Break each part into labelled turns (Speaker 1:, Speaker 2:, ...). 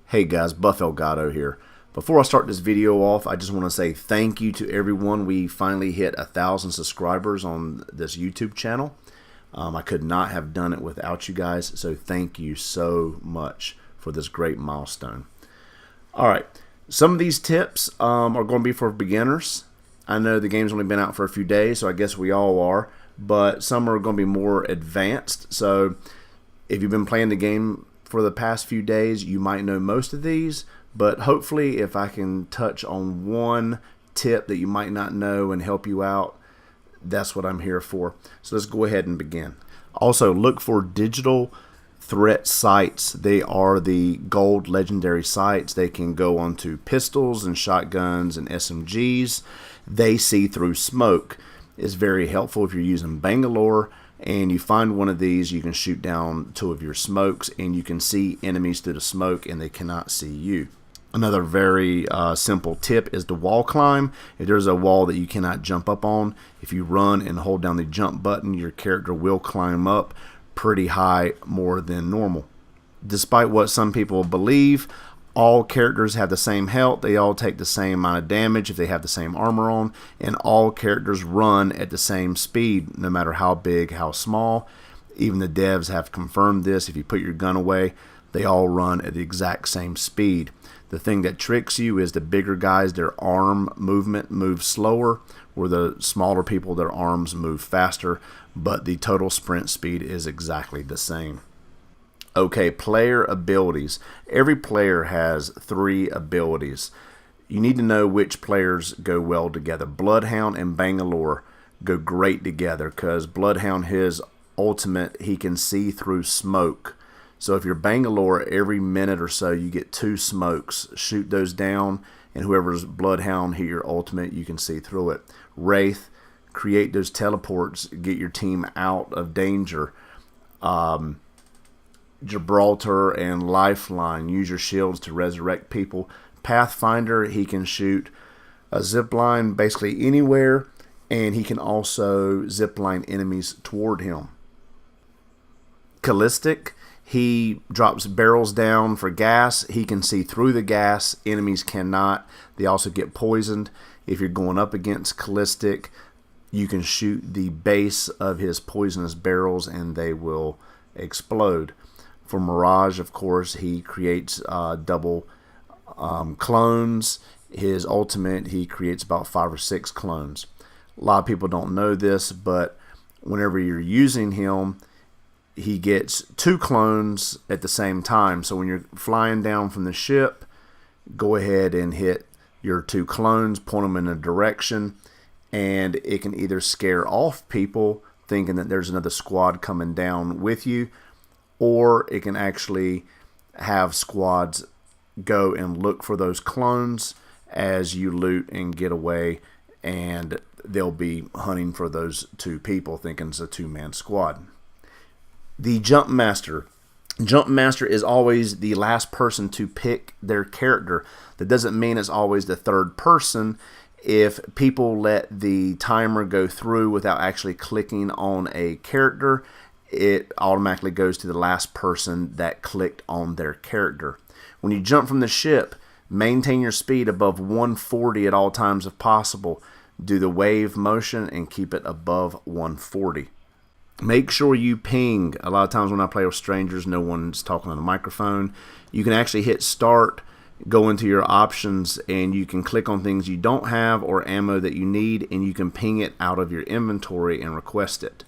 Speaker 1: Hey guys, Buff Elgato here. Before I start this video off, I just want to say thank you to everyone. We finally hit 1,000 subscribers on this YouTube channel. I could not have done it without you guys, so thank you so much for this great milestone. Alright, some of these tips are going to be for beginners. I know the game's only been out for a few days, so I guess we all are, but some are going to be more advanced. So if you've been playing the game for the past few days, you might know most of these, but hopefully if I can touch on one tip that you might not know and help you out, that's what I'm here for. So let's go ahead and begin. Also, look for digital threat sights. They are the gold legendary sights. They can go onto pistols and shotguns and SMGs. They see through smoke. It's very helpful if you're using Bangalore and you find one of these. You can shoot down 2 of your smokes and you can see enemies through the smoke and they cannot see you. Another very simple tip is to wall climb. If there's a wall that you cannot jump up on, if you run and hold down the jump button, your character will climb up pretty high, more than normal. Despite what some people believe, all characters have the same health, they all take the same amount of damage if they have the same armor on, and all characters run at the same speed, no matter how big, how small. Even the devs have confirmed this. If you put your gun away, they all run at the exact same speed. The thing that tricks you is the bigger guys, their arm movement moves slower, where the smaller people, their arms move faster, but the total sprint speed is exactly the same. Okay, player abilities. Every player has 3 abilities. You need to know which players go well together. Bloodhound and Bangalore go great together because Bloodhound, his ultimate, he can see through smoke. So if you're Bangalore, every minute or so you get 2 smokes. Shoot those down, and whoever's Bloodhound hit your ultimate, you can see through it. Wraith, create those teleports, get your team out of danger. Gibraltar and Lifeline, use your shields to resurrect people. Pathfinder, he can shoot a zipline basically anywhere, and he can also zipline enemies toward him. Callistic, he drops barrels down for gas. He can see through the gas, enemies cannot. They also get poisoned. If you're going up against Callistic, you can shoot the base of his poisonous barrels and they will explode. For Mirage, of course, he creates double clones. His ultimate, he creates about 5 or 6 clones. A lot of people don't know this, but whenever you're using him, he gets 2 clones at the same time. So when you're flying down from the ship, go ahead and hit your 2 clones, point them in a direction, and it can either scare off people thinking that there's another squad coming down with you, or it can actually have squads go and look for those clones as you loot and get away, and they'll be hunting for those 2 people thinking it's a 2-man squad. The Jump Master. Jump Master is always the last person to pick their character. That doesn't mean it's always the 3rd person. If people let the timer go through without actually clicking on a character, it automatically goes to the last person that clicked on their character. When you jump from the ship, maintain your speed above 140 at all times if possible. Do the wave motion and keep it above 140. Make sure you ping. A lot of times when I play with strangers, no one's talking on the microphone. You can actually hit start, go into your options, and you can click on things you don't have or ammo that you need, and you can ping it out of your inventory and request it.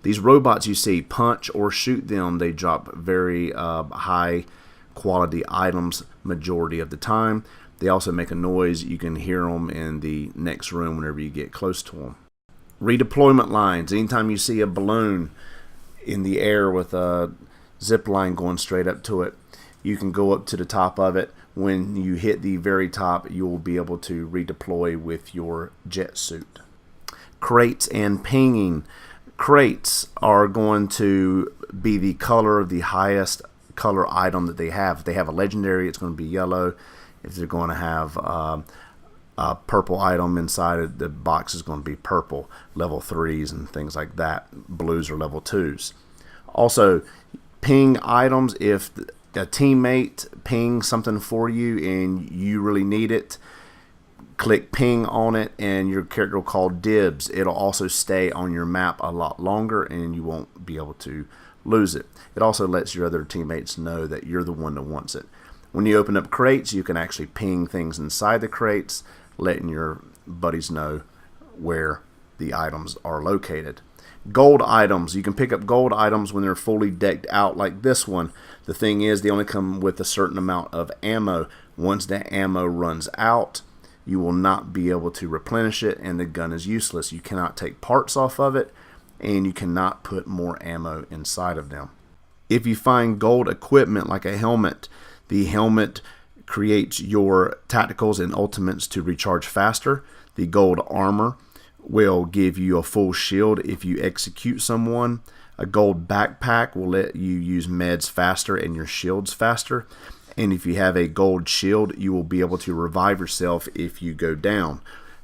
Speaker 1: These robots you see, punch or shoot them, they drop very high quality items majority of the time. They also make a noise. You can hear them in the next room whenever you get close to them. Redeployment lines. Anytime you see a balloon in the air with a zip line going straight up to it, you can go up to the top of it. When you hit the very top, you will be able to redeploy with your jet suit. Crates and pinging. Crates are going to be the color of the highest color item that they have. If they have a legendary, it's going to be yellow. If they're going to have a purple item inside, the box is going to be purple. Level 3s and things like that. Blues are level 2s. Also, ping items if a teammate ping something for you and you really need it, click ping on it and your character will call dibs. It'll also stay on your map a lot longer and you won't be able to lose it. It also lets your other teammates know that you're the one that wants it. When you open up crates, you can actually ping things inside the crates, letting your buddies know where the items are located. Gold items. You can pick up gold items when they're fully decked out like this one. The thing is, they only come with a certain amount of ammo. Once the ammo runs out, you will not be able to replenish it and the gun is useless. You cannot take parts off of it and you cannot put more ammo inside of them. If you find gold equipment like a helmet, the helmet creates your tacticals and ultimates to recharge faster. The gold armor will give you a full shield if you execute someone. A gold backpack will let you use meds faster and your shields faster. And if you have a gold shield, you will be able to revive yourself if you go down.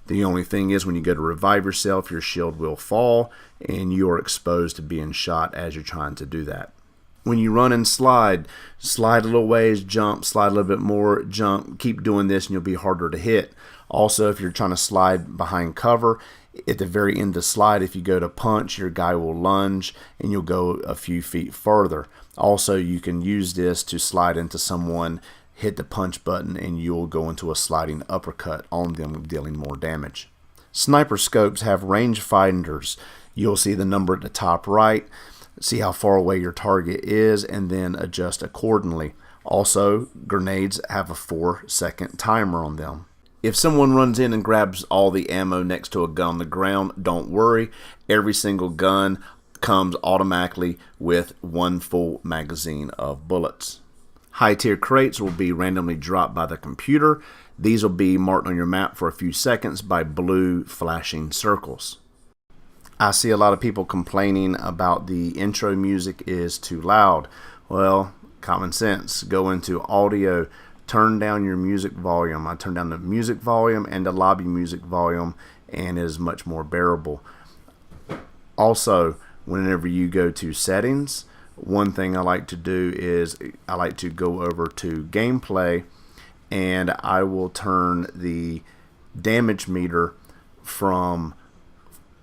Speaker 1: The only thing is, when you go to revive yourself, your shield will fall and you are exposed to being shot as you're trying to do that. When you run and slide a little ways, jump, slide a little bit more, jump. Keep doing this and you'll be harder to hit. Also, if you're trying to slide behind cover, at the very end of the slide, if you go to punch, your guy will lunge and you'll go a few feet further. Also, you can use this to slide into someone, hit the punch button, and you'll go into a sliding uppercut on them, dealing more damage. Sniper scopes have range finders. You'll see the number at the top right, see how far away your target is, and then adjust accordingly. Also, grenades have a 4-second timer on them. If someone runs in and grabs all the ammo next to a gun on the ground, don't worry. Every single gun comes automatically with one full magazine of bullets. High tier crates will be randomly dropped by the computer. These will be marked on your map for a few seconds by blue flashing circles. I see a lot of people complaining about the intro music is too loud. Well, common sense. Go into audio, turn down your music volume. I turn down the music volume and the lobby music volume, and it is much more bearable. Also, whenever you go to settings, one thing I like to do is I like to go over to gameplay and I will turn the damage meter from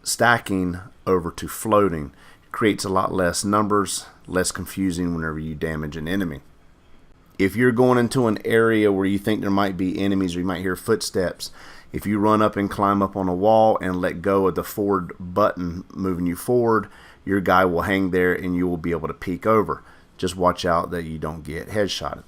Speaker 1: stacking over to floating. It creates a lot less numbers, less confusing whenever you damage an enemy. If you're going into an area where you think there might be enemies or you might hear footsteps, if you run up and climb up on a wall and let go of the forward button moving you forward, your guy will hang there and you will be able to peek over. Just watch out that you don't get headshotted.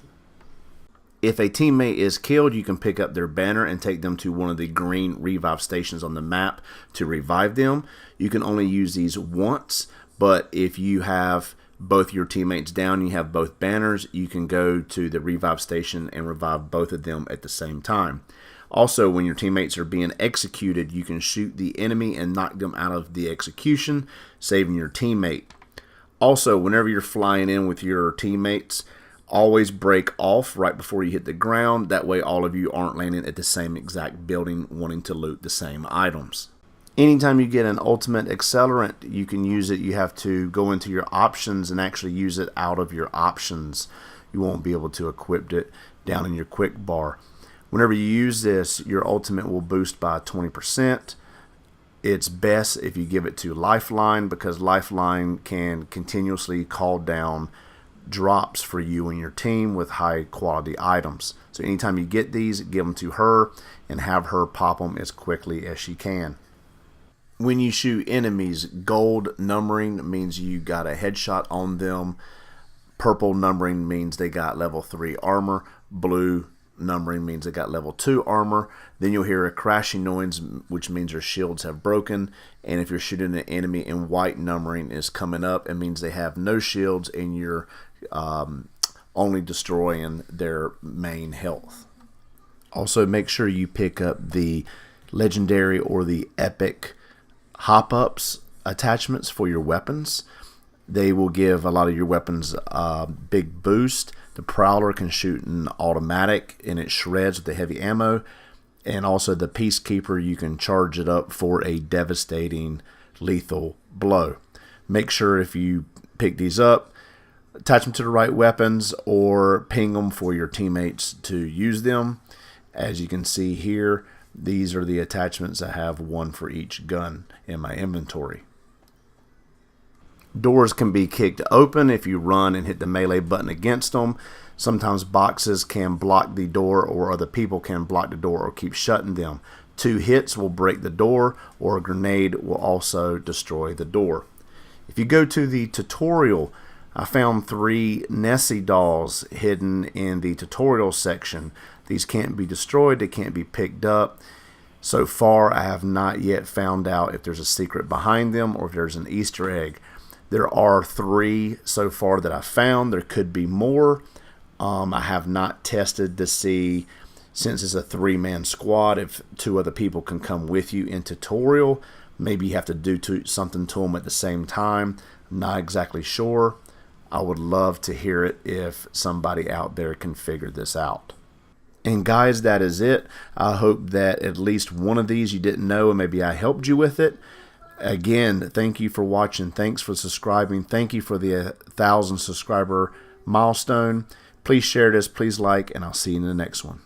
Speaker 1: If a teammate is killed, you can pick up their banner and take them to one of the green revive stations on the map to revive them. You can only use these once, but if you have both your teammates down and you have both banners, you can go to the revive station and revive both of them at the same time. Also, when your teammates are being executed, you can shoot the enemy and knock them out of the execution, saving your teammate. Also, whenever you're flying in with your teammates, always break off right before you hit the ground. That way all of you aren't landing at the same exact building wanting to loot the same items. Anytime you get an ultimate accelerant, you can use it. You have to go into your options and actually use it out of your options. You won't be able to equip it down in your quick bar. Whenever you use this, your ultimate will boost by 20%. It's best if you give it to Lifeline, because Lifeline can continuously call down drops for you and your team with high quality items. So anytime you get these, give them to her and have her pop them as quickly as she can. When you shoot enemies, gold numbering means you got a headshot on them. Purple numbering means they got level 3 armor. Blue numbering means they got level 2 armor. Then you'll hear a crashing noise, which means their shields have broken. And if you're shooting an enemy and white numbering is coming up, it means they have no shields and you're only destroying their main health. Also, make sure you pick up the legendary or the epic hop-ups attachments for your weapons. They will give a lot of your weapons a big boost. The Prowler can shoot an automatic and it shreds with the heavy ammo. And also the Peacekeeper, you can charge it up for a devastating lethal blow. Make sure if you pick these up, attach them to the right weapons or ping them for your teammates to use them. As you can see here, these are the attachments. I have one for each gun in my inventory. Doors can be kicked open if you run and hit the melee button against them. Sometimes boxes can block the door, or other people can block the door or keep shutting them. 2 hits will break the door, or a grenade will also destroy the door. If you go to the tutorial, I found 3 Nessie dolls hidden in the tutorial section. These can't be destroyed, they can't be picked up. So far, I have not yet found out if there's a secret behind them or if there's an Easter egg. There are 3 so far that I found. There could be more. I have not tested to see, since it's a 3-man squad, if 2 other people can come with you in tutorial. Maybe you have to do something to them at the same time. I'm not exactly sure. I would love to hear it if somebody out there can figure this out. And guys, that is it. I hope that at least one of these you didn't know, and maybe I helped you with it. Again, thank you for watching. Thanks for subscribing. Thank you for the 1,000 subscriber milestone. Please share this. Please like, and I'll see you in the next one.